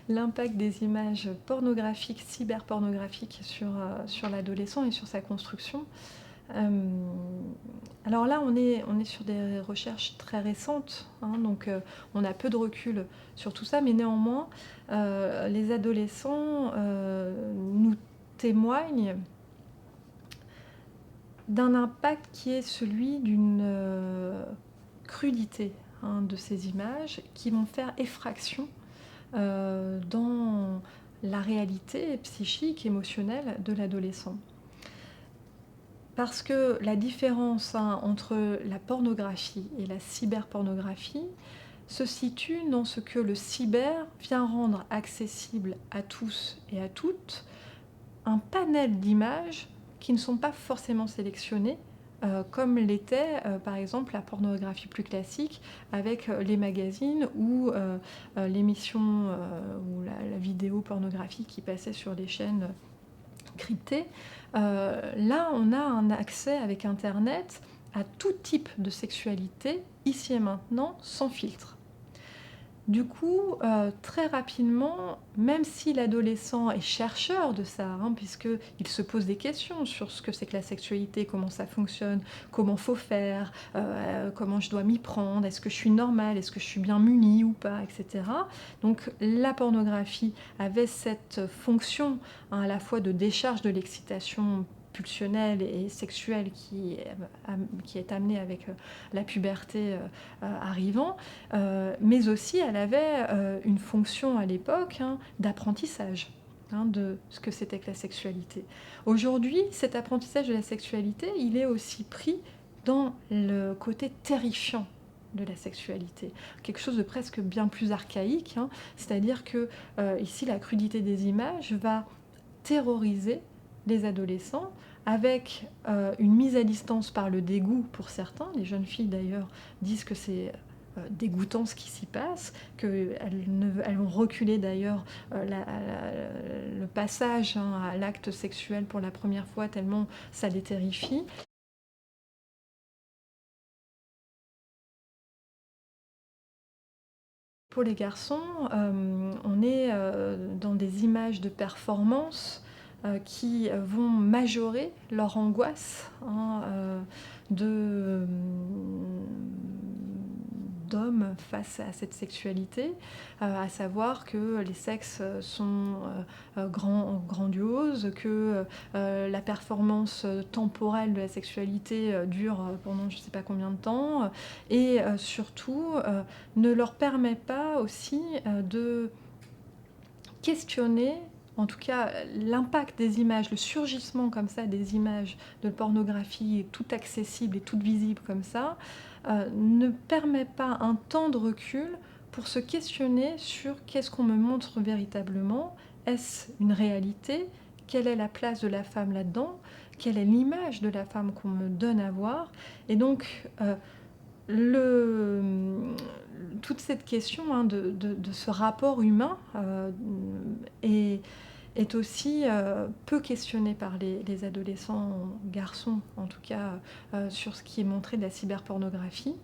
l'impact des images pornographiques, cyberpornographiques sur l'adolescent et sur sa construction. Hem, alors là, on est sur des recherches très récentes, hein, donc on a peu de recul sur tout ça, mais néanmoins, les adolescents, nous témoignent d'un impact qui est celui d'une, crudité, hein, de ces images qui vont faire effraction, dans la réalité psychique, émotionnelle de l'adolescent. Parce que la différence, hein, entre la pornographie et la cyberpornographie se situe dans ce que le cyber vient rendre accessible à tous et à toutes un panel d'images qui ne sont pas forcément sélectionnées, comme l'était, par exemple, la pornographie plus classique avec, les magazines ou l'émission, ou la vidéo pornographique qui passait sur les chaînes cryptées. Là, on a un accès avec internet à tout type de sexualité, ici et maintenant, sans filtre. Du coup, très rapidement, même si l'adolescent est chercheur de ça, hein, puisqu'il se pose des questions sur ce que c'est que la sexualité, comment ça fonctionne, comment faut faire, comment je dois m'y prendre, est-ce que je suis normale, est-ce que je suis bien munie ou pas, et cetera. Donc la pornographie avait cette fonction, hein, à la fois de décharge de l'excitation pulsionnelle et sexuelle qui est amenée avec, la puberté, arrivant. Mais aussi elle avait, une fonction à l'époque, hein, d'apprentissage, hein, de ce que c'était que la sexualité. Aujourd'hui, cet apprentissage de la sexualité, il est aussi pris dans le côté terrifiant de la sexualité. Quelque chose de presque bien plus archaïque, hein. C'est-à-dire que, ici, la crudité des images va terroriser les adolescents avec, une mise à distance par le dégoût pour certains. Les jeunes filles d'ailleurs disent que c'est, dégoûtant ce qui s'y passe, elles vont reculer d'ailleurs, le passage, hein, à l'acte sexuel pour la première fois tellement ça les terrifie. Pour les garçons, on est, dans des images de performance, qui, vont majorer leur angoisse, hein, de, d'hommes face à cette sexualité, à savoir que les sexes, sont, grandioses, que, la performance, temporelle de la sexualité, dure, pendant je ne sais pas combien de temps, et surtout, ne leur permet pas aussi, de questionner, en tout cas, l'impact des images, le surgissement comme ça des images de pornographie toutes accessibles et toutes visibles comme ça, ne permet pas un temps de recul pour se questionner sur qu'est-ce qu'on me montre véritablement? Est-ce une réalité? Quelle est la place de la femme là-dedans? Quelle est l'image de la femme qu'on me donne à voir? Et donc, le, toute cette question, hein, de ce rapport humain, est, est aussi, peu questionnée par les adolescents garçons, en tout cas, sur ce qui est montré de la cyberpornographie.